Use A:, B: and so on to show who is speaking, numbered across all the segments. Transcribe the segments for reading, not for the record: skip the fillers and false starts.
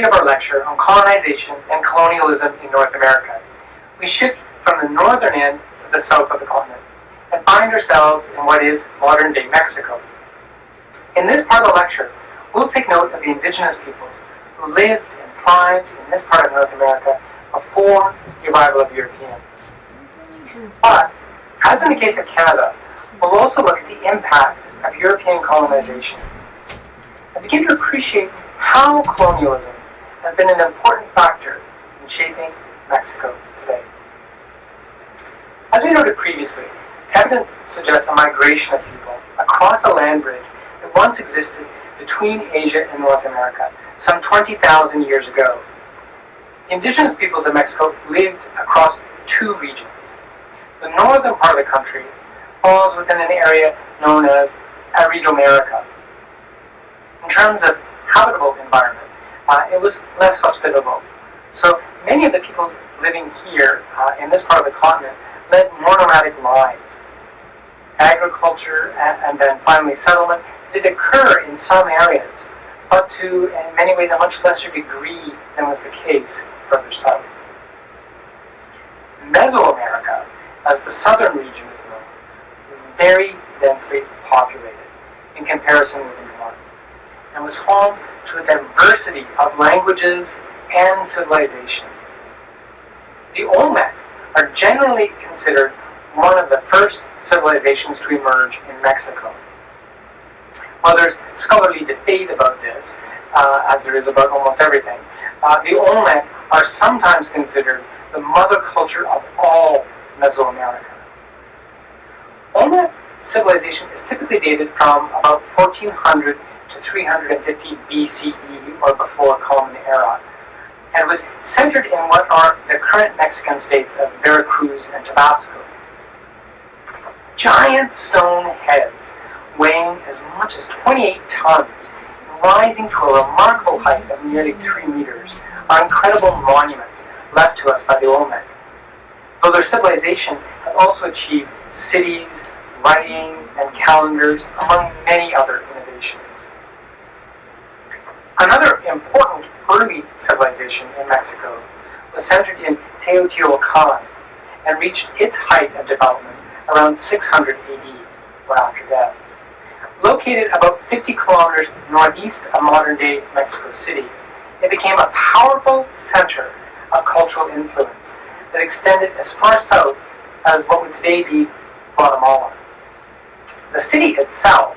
A: of our lecture on colonization and colonialism in North America, we shift from the northern end to the south of the continent and find ourselves in what is modern-day Mexico. In this part of the lecture, we'll take note of the indigenous peoples who lived and thrived in this part of North America before the arrival of Europeans. But, as in the case of Canada, we'll also look at the impact of European colonization and begin to appreciate how colonialism has been an important factor in shaping Mexico today. As we noted previously, evidence suggests a migration of people across a land bridge that once existed between Asia and North America some 20,000 years ago. The indigenous peoples of Mexico lived across two regions. The northern part of the country falls within an area known as Aridomerica. In terms of habitable environment, it was less hospitable. So many of the peoples living here in this part of the continent led more nomadic lives. Agriculture and then finally settlement did occur in some areas, but to, in many ways, a much lesser degree than was the case further south. Mesoamerica, as the southern region is known, is very densely populated in comparison with the north, and was home to a diversity of languages and civilization. The Olmec are generally considered one of the first civilizations to emerge in Mexico. While there's scholarly debate about this, as there is about almost everything, the Olmec are sometimes considered the mother culture of all Mesoamerica. Olmec civilization is typically dated from about 1400 to 350 BCE or before Common Era, and was centered in what are the current Mexican states of Veracruz and Tabasco. Giant stone heads weighing as much as 28 tons, rising to a remarkable height of nearly 3 meters, are incredible monuments left to us by the Olmec. Though their civilization had also achieved cities, writing, and calendars, among many other innovations. Another important early civilization in Mexico was centered in Teotihuacan and reached its height of development around 600 AD, or after death. Located about 50 kilometers northeast of modern-day Mexico City, it became a powerful center of cultural influence that extended as far south as what would today be Guatemala. The city itself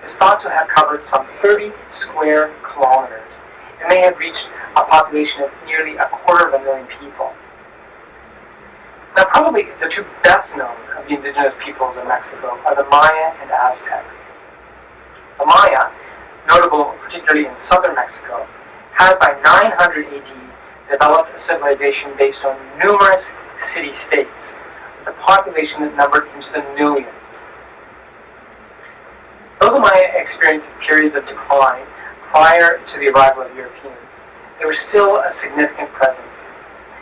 A: is thought to have covered some 30 square kilometers and may have reached a population of nearly 250,000 people. Now, probably the two best known of the indigenous peoples of Mexico are the Maya and Aztec. The Maya, notable particularly in southern Mexico, had by 900 AD developed a civilization based on numerous city-states, with a population that numbered into the millions. Though the Maya experienced periods of decline prior to the arrival of Europeans, they were still a significant presence,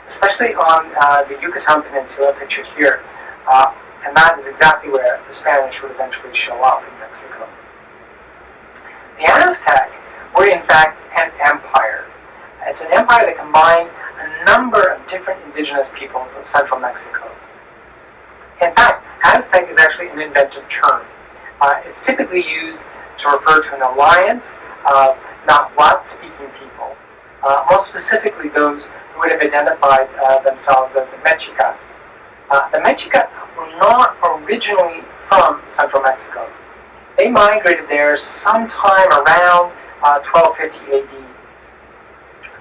A: especially on the Yucatan Peninsula pictured here, and that is exactly where the Spanish would eventually show up in Mexico. The Aztec were in fact an empire. It's an empire that combined a number of different indigenous peoples of central Mexico. In fact, Aztec is actually an invented term. It's typically used to refer to an alliance of Nahuatl-speaking people, most specifically those who would have identified themselves as the Mexica. The Mexica were not originally from central Mexico. They migrated there sometime around 1250 AD.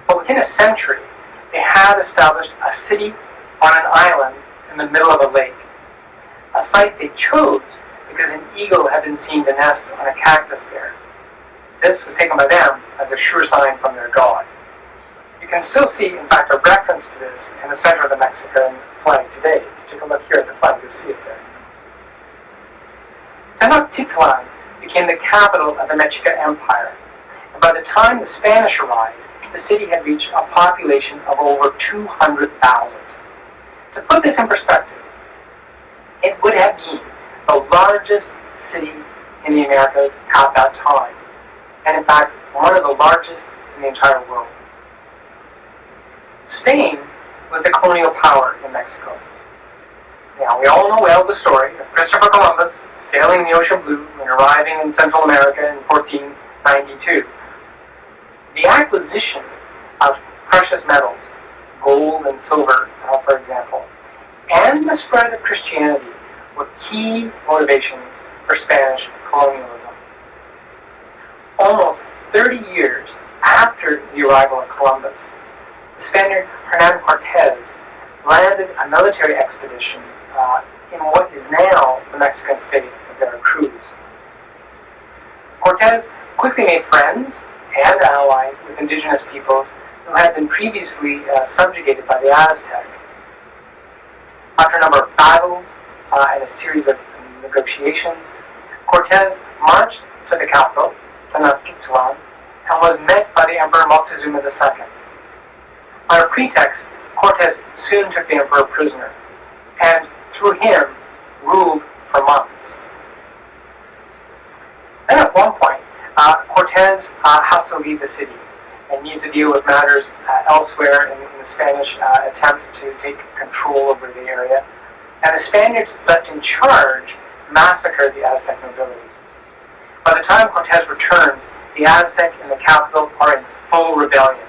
A: But within a century, they had established a city on an island in the middle of a lake, a site they chose because an eagle had been seen to nest on a cactus there. This was taken by them as a sure sign from their god. You can still see, in fact, a reference to this in the center of the Mexican flag today. If you take a look here at the flag, you'll see it there. Tenochtitlan became the capital of the Mexica Empire, and by the time the Spanish arrived, the city had reached a population of over 200,000. To put this in perspective, it would have been the largest city in the Americas at that time, and in fact, one of the largest in the entire world. Spain was the colonial power in Mexico. Now, we all know well the story of Christopher Columbus sailing the ocean blue and arriving in Central America in 1492. The acquisition of precious metals, gold and silver, for example, and the spread of Christianity were key motivations for Spanish colonialism. Almost 30 years after the arrival of Columbus, the Spaniard Hernan Cortez landed a military expedition in what is now the Mexican state of Veracruz. Cortez quickly made friends and allies with indigenous peoples who had been previously subjugated by the Aztec. After a number of battles and a series of negotiations, Cortez marched to the capital, Tenochtitlan, and was met by the Emperor Moctezuma II. On a pretext, Cortez soon took the emperor prisoner, and through him ruled for months. Then at one point, Cortez has to leave the city and needs to deal with matters elsewhere in the Spanish attempt to take control over the area. And the Spaniards left in charge massacred the Aztec nobility. By the time Cortez returns, the Aztec in the capital are in full rebellion.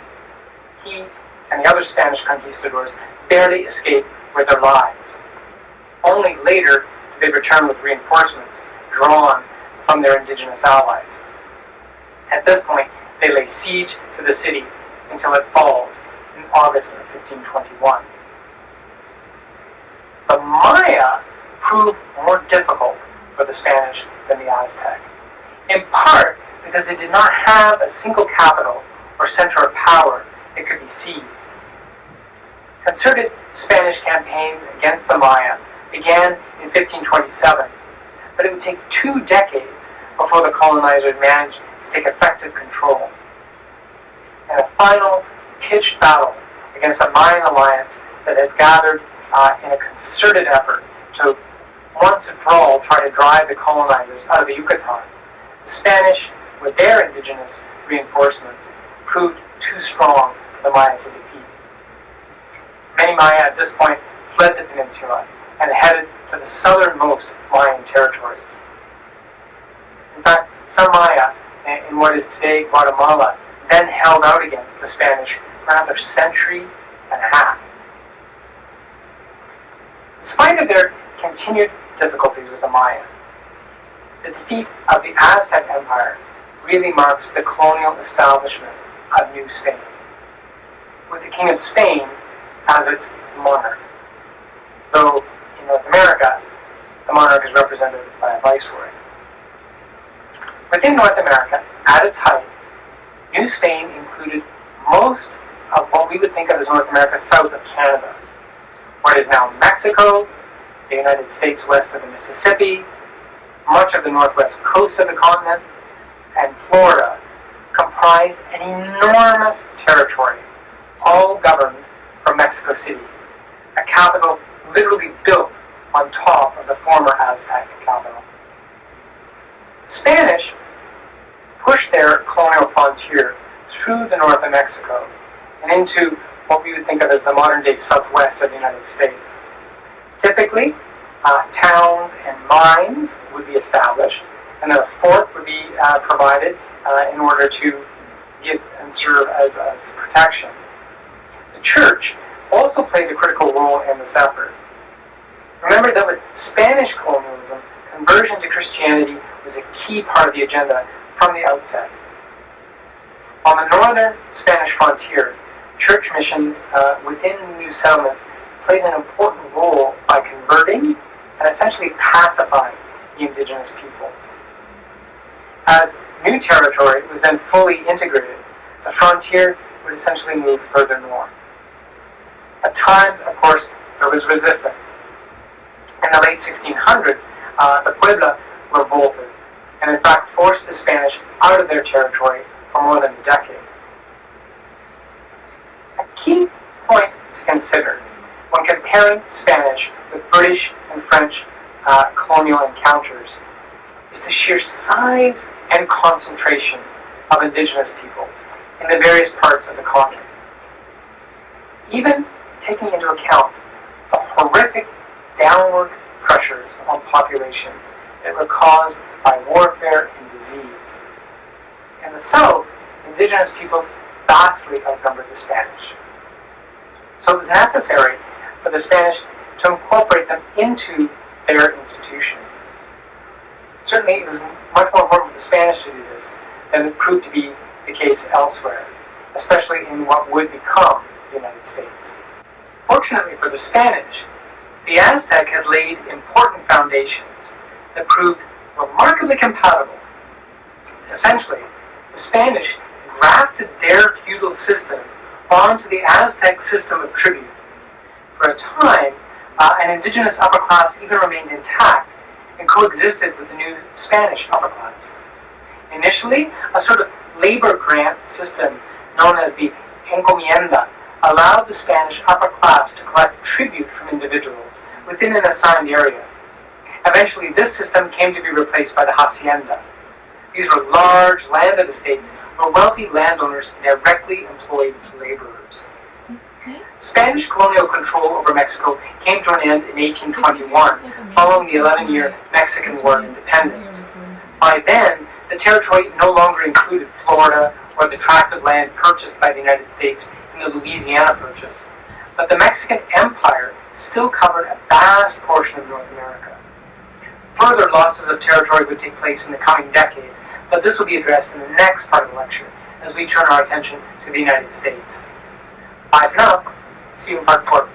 A: He and the other Spanish conquistadors barely escape with their lives. Only later do they return with reinforcements drawn from their indigenous allies. At this point, they lay siege to the city until it falls in August of 1521. The Maya proved more difficult for the Spanish than the Aztec, in part because they did not have a single capital or center of power that could be seized. Concerted Spanish campaigns against the Maya began in 1527, but it would take 2 decades before the colonizers managed to take effective control. And a final pitched battle against a Mayan alliance that had gathered in a concerted effort to once and for all try to drive the colonizers out of the Yucatan. The Spanish, with their indigenous reinforcements, proved too strong for the Maya to defeat. Many Maya at this point fled the peninsula and headed to the southernmost Mayan territories. In fact, some Maya in what is today Guatemala then held out against the Spanish for another century and a half. In spite of their continued difficulties with the Maya, the defeat of the Aztec Empire really marks the colonial establishment of New Spain, with the King of Spain as its monarch, though in North America, the monarch is represented by a viceroy. Within North America, at its height, New Spain included most of what we would think of as North America south of Canada, what is now Mexico, the United States west of the Mississippi, much of the northwest coast of the continent, and Florida comprised an enormous territory, all governed from Mexico City, a capital literally built on top of the former Aztec capital. The Spanish pushed their colonial frontier through the north of Mexico and into what we would think of as the modern-day southwest of the United States. Typically, towns and mines would be established, and then a fort would be provided in order to give and serve as protection. The church also played a critical role in this effort. Remember that with Spanish colonialism, conversion to Christianity was a key part of the agenda from the outset. On the northern Spanish frontier, church missions within new settlements played an important role by converting and essentially pacifying the indigenous peoples. As new territory was then fully integrated, the frontier would essentially move further north. At times, of course, there was resistance. In the late 1600s, the Puebla revolted and in fact forced the Spanish out of their territory for more than a decade. A key point to consider when comparing Spanish with British and French colonial encounters is the sheer size and concentration of indigenous peoples in the various parts of the continent. even taking into account the horrific downward pressures on population that were caused by warfare and disease. In the South, indigenous peoples vastly outnumbered the Spanish. So it was necessary for the Spanish to incorporate them into their institutions. Certainly, it was much more important for the Spanish to do this than it proved to be the case elsewhere, especially in what would become the United States. Fortunately for the Spanish, the Aztec had laid important foundations that proved remarkably compatible. Essentially, the Spanish grafted their feudal system onto the Aztec system of tribute. For a time, an indigenous upper class even remained intact and coexisted with the new Spanish upper class. Initially, a sort of labor grant system known as the encomienda allowed the Spanish upper class to collect tribute from individuals within an assigned area. Eventually, this system came to be replaced by the hacienda. These were large landed estates where wealthy landowners directly employed laborers. Spanish colonial control over Mexico came to an end in 1821, following the 11-year Mexican War of Independence. By then, the territory no longer included Florida or the tract of land purchased by the United States in the Louisiana Purchase, but the Mexican Empire still covered a vast portion of North America. Further losses of territory would take place in the coming decades, but this will be addressed in the next part of the lecture as we turn our attention to the United States. Bye for now. See you in part 4.